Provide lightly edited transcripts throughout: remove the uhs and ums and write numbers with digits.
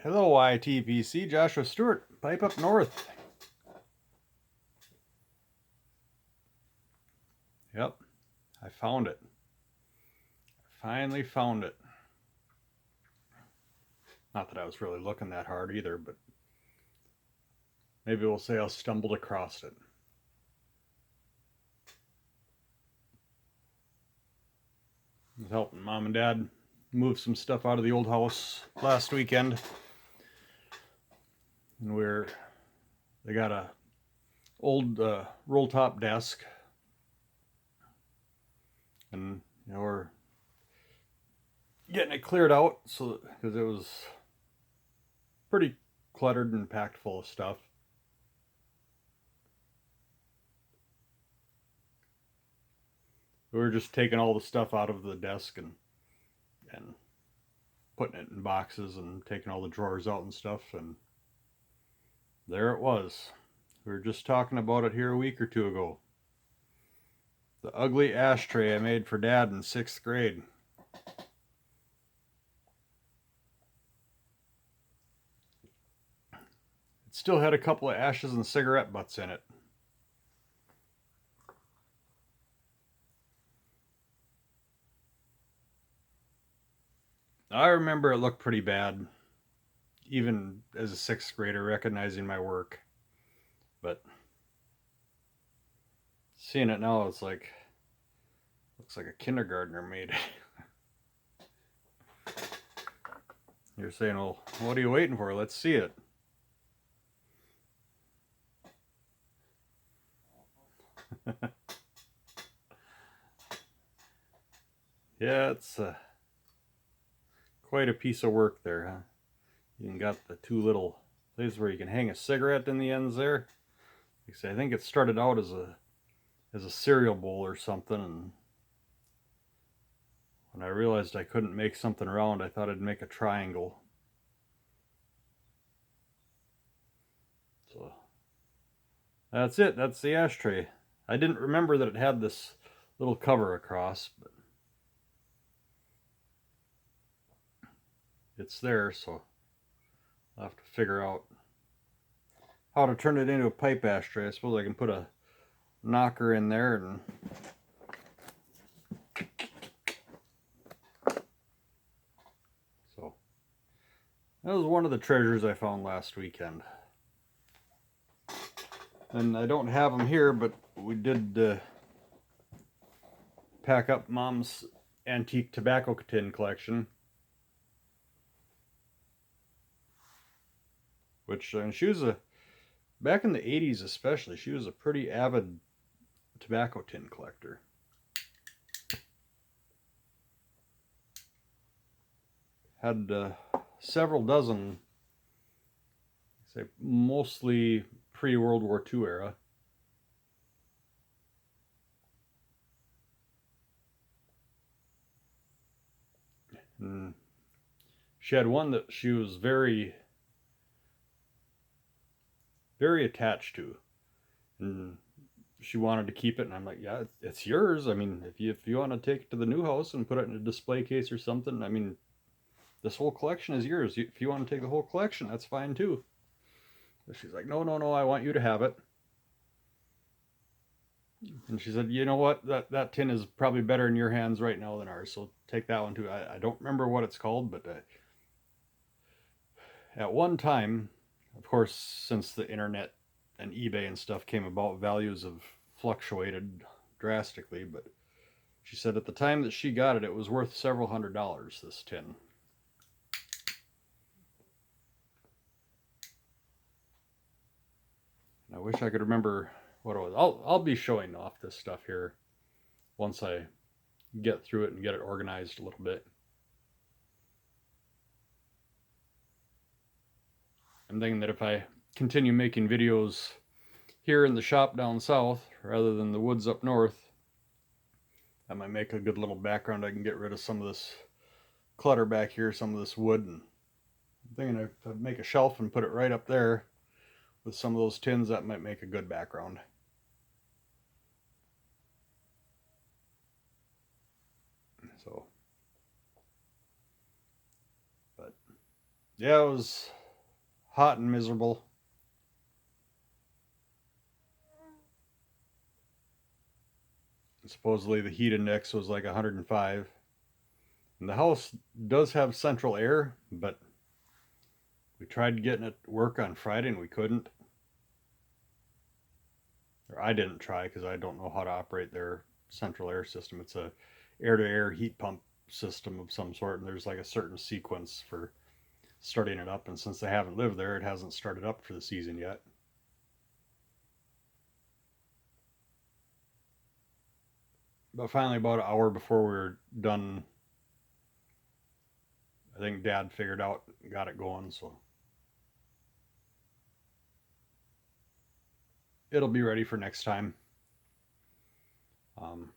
Hello, ITPC. Joshua Stewart, Pipe Up North. Yep, I found it. Finally found it. Not that I was really looking that hard either, but maybe we'll say I stumbled across it. I was helping Mom and Dad move some stuff out of the old house last weekend. And they got a old roll top desk, and we're getting it cleared out, so because it was pretty cluttered and packed full of stuff. We were just taking all the stuff out of the desk and putting it in boxes and taking all the drawers out and stuff, and there it was. We were just talking about it here a week or two ago. The ugly ashtray I made for Dad in 6th grade. It still had a couple of ashes and cigarette butts in it. I remember it looked pretty bad, even as a 6th grader recognizing my work. But seeing it now, it's like, looks like a kindergartner made it. You're saying, well, what are you waiting for? Let's see it. Yeah, it's quite a piece of work there, huh? You even got the two little places where you can hang a cigarette in the ends there. Like I say, I think it started out as a cereal bowl or something, and when I realized I couldn't make something round, I thought I'd make a triangle. So that's it. That's the ashtray. I didn't remember that it had this little cover across, but it's there, so I'll have to figure out how to turn it into a pipe ashtray. I suppose I can put a knocker in there and so that was one of the treasures I found last weekend. And I don't have them here, but we did pack up Mom's antique tobacco tin collection, which she was back in the 80s especially, she was a pretty avid tobacco tin collector. Had several dozen, say mostly pre-World War II era. And she had one that she was very, very attached to, and she wanted to keep it, and I'm like, yeah, it's yours. I mean, if you want to take it to the new house and put it in a display case or something, I mean, this whole collection is yours. If you want to take the whole collection, that's fine too. But she's like, no, I want you to have it. And she said, you know what, that tin is probably better in your hands right now than ours, so take that one too. I don't remember what it's called, but at one time, of course, since the internet and eBay and stuff came about, values have fluctuated drastically, but she said at the time that she got it, it was worth several $100s, this tin. And I wish I could remember what it was. I'll be showing off this stuff here once I get through it and get it organized a little bit. I'm thinking that if I continue making videos here in the shop down south rather than the woods up north, that might make a good little background. I can get rid of some of this clutter back here, some of this wood, and I'm thinking if I make a shelf and put it right up there with some of those tins, that might make a good background. So, but Yeah, it was hot and miserable. Supposedly the heat index was like 105. And the house does have central air, but we tried getting it to work on Friday and we couldn't. Or I didn't try because I don't know how to operate their central air system. It's a air-to-air heat pump system of some sort, and there's like a certain sequence for starting it up. And since they haven't lived there, it hasn't started up for the season yet. But finally, about an hour before we were done, I think Dad figured out, got it going. So it'll be ready for next time. Um,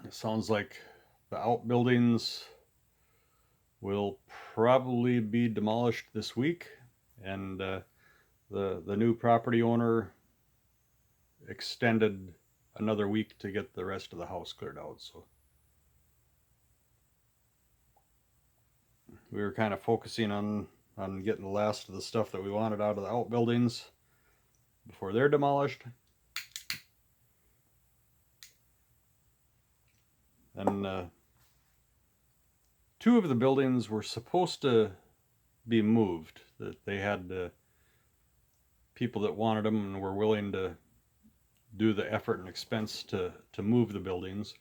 it sounds like the outbuildings will probably be demolished this week, and the new property owner extended another week to get the rest of the house cleared out. So we were kind of focusing on getting the last of the stuff that we wanted out of the outbuildings before they're demolished. And two of the buildings were supposed to be moved. That they had people that wanted them and were willing to do the effort and expense to move the buildings.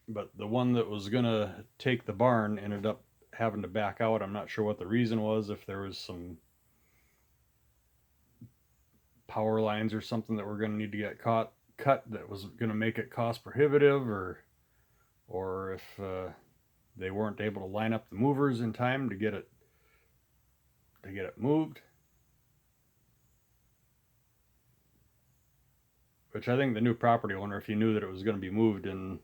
But the one that was going to take the barn ended up having to back out. I'm not sure what the reason was, if there was some power lines or something that were going to need to get cut that was going to make it cost prohibitive, or if they weren't able to line up the movers in time to get it moved. Which I think the new property owner, if he knew that it was going to be moved in,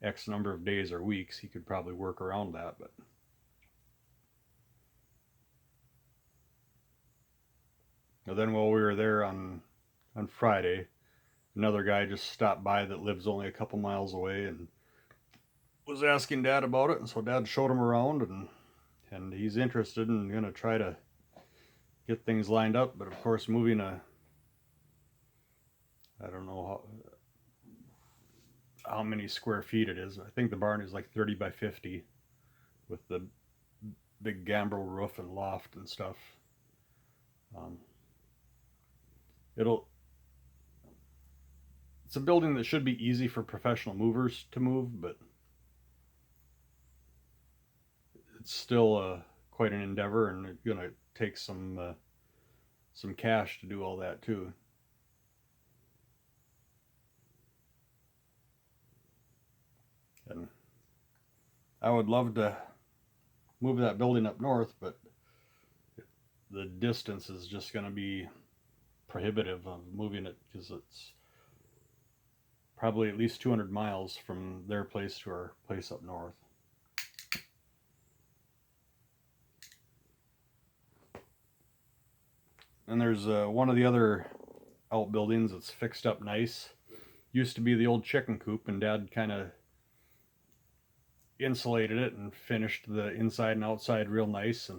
X number of days or weeks, he could probably work around that. But then while we were there on Friday, another guy just stopped by that lives only a couple miles away and was asking Dad about it, and so Dad showed him around, and he's interested and going to try to get things lined up. But of course, moving I don't know how many square feet it is. I think the barn is like 30 by 50 with the big gambrel roof and loft and stuff. It's a building that should be easy for professional movers to move, but it's still quite an endeavor, and it's going to take some cash to do all that too. And I would love to move that building up north, but the distance is just going to be prohibitive of moving it, because it's probably at least 200 miles from their place to our place up north. And there's one of the other outbuildings that's fixed up nice. Used to be the old chicken coop, and Dad kind of insulated it and finished the inside and outside real nice,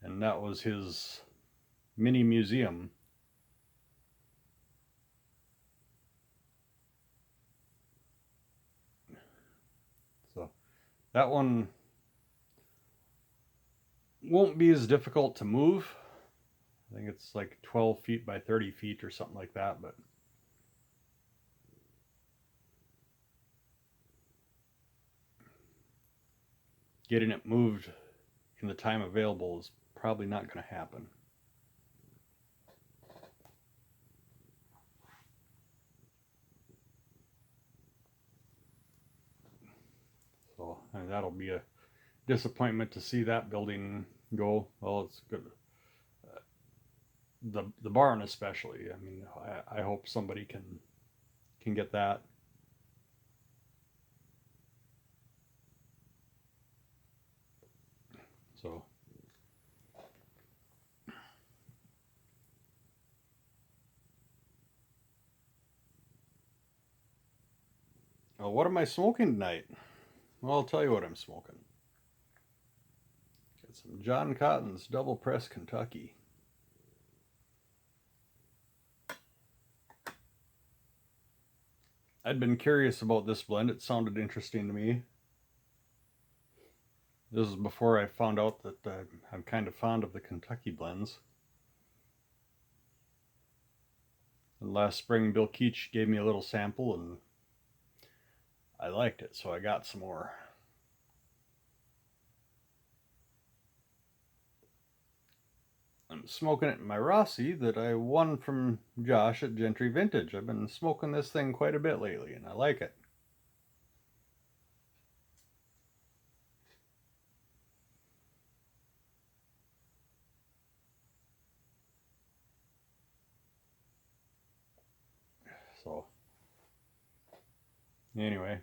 and that was his mini museum. So that one won't be as difficult to move. I think it's like 12 feet by 30 feet or something like that, but getting it moved in the time available is probably not going to happen. So that'll be a disappointment to see that building go. Well, it's good. The barn especially. I mean, I hope somebody can get that. So What am I smoking tonight? Well, I'll tell you what I'm smoking. Got some John Cotton's Double Press Kentucky. I'd been curious about this blend. It sounded interesting to me. This is before I found out that I'm kind of fond of the Kentucky blends. And last spring, Bill Keach gave me a little sample and I liked it, so I got some more. I'm smoking it in my Rossi that I won from Josh at Gentry Vintage. I've been smoking this thing quite a bit lately and I like it. So, anyway.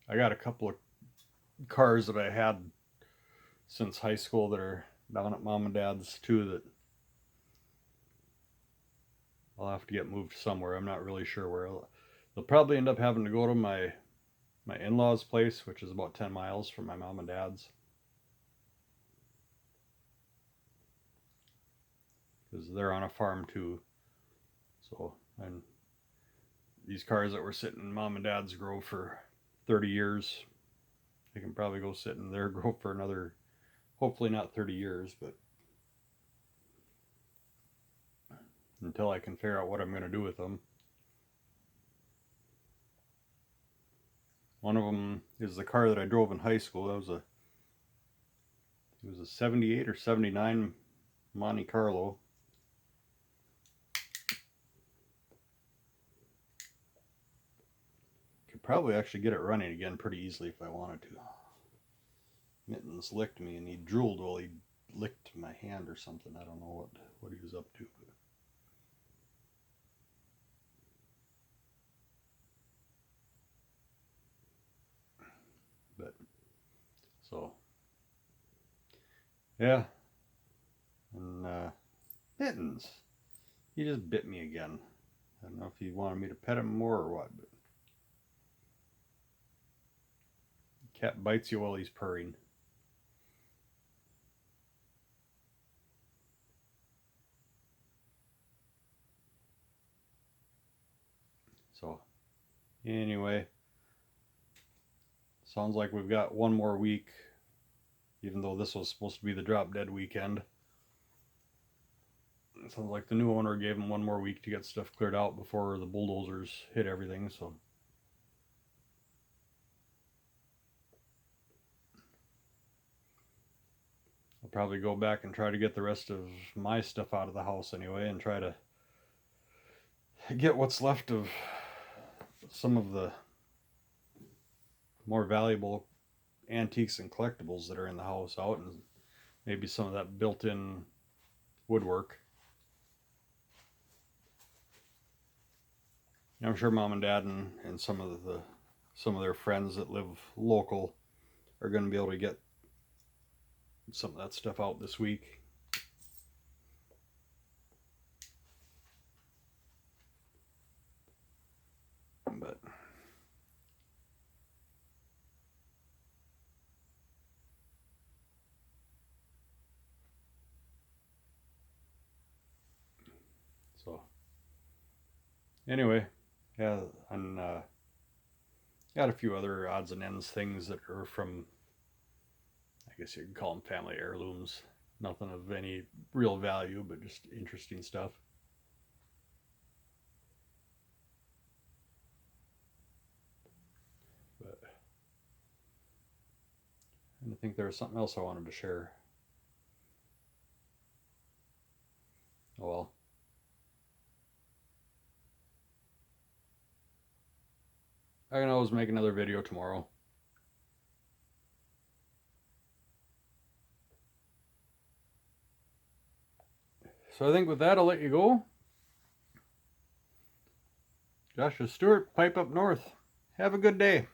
I got a couple of cars that I had since high school that are down at Mom and Dad's too that I'll have to get moved somewhere. I'm not really sure where. They'll probably end up having to go to my in-laws' place, which is about 10 miles from my mom and dad's. Because they're on a farm too. So, and these cars that were sitting in mom and dad's grove for 30 years, they can probably go sit in their grove for another, hopefully not 30 years, but until I can figure out what I'm going to do with them. One of them is the car that I drove in high school. It was a 78 or 79 Monte Carlo. Could probably actually get it running again pretty easily if I wanted to. Mittens licked me and he drooled while he licked my hand or something. I don't know what he was up to. But so yeah, and Mittens, he just bit me again. I don't know if he wanted me to pet him more or what, but cat bites you while he's purring. So anyway, sounds like we've got one more week, even though this was supposed to be the drop dead weekend. It sounds like the new owner gave him one more week to get stuff cleared out before the bulldozers hit everything, so I'll probably go back and try to get the rest of my stuff out of the house anyway and try to get what's left of some of the more valuable antiques and collectibles that are in the house out, and maybe some of that built-in woodwork. I'm sure mom and dad and some of their friends that live local are going to be able to get some of that stuff out this week. But so anyway, yeah, and got a few other odds and ends things that are from, I guess you could call them family heirlooms. Nothing of any real value, but just interesting stuff. But I think there was something else I wanted to share. Oh well. I can always make another video tomorrow. So I think with that, I'll let you go. Joshua Stewart, Pipe Up North. Have a good day.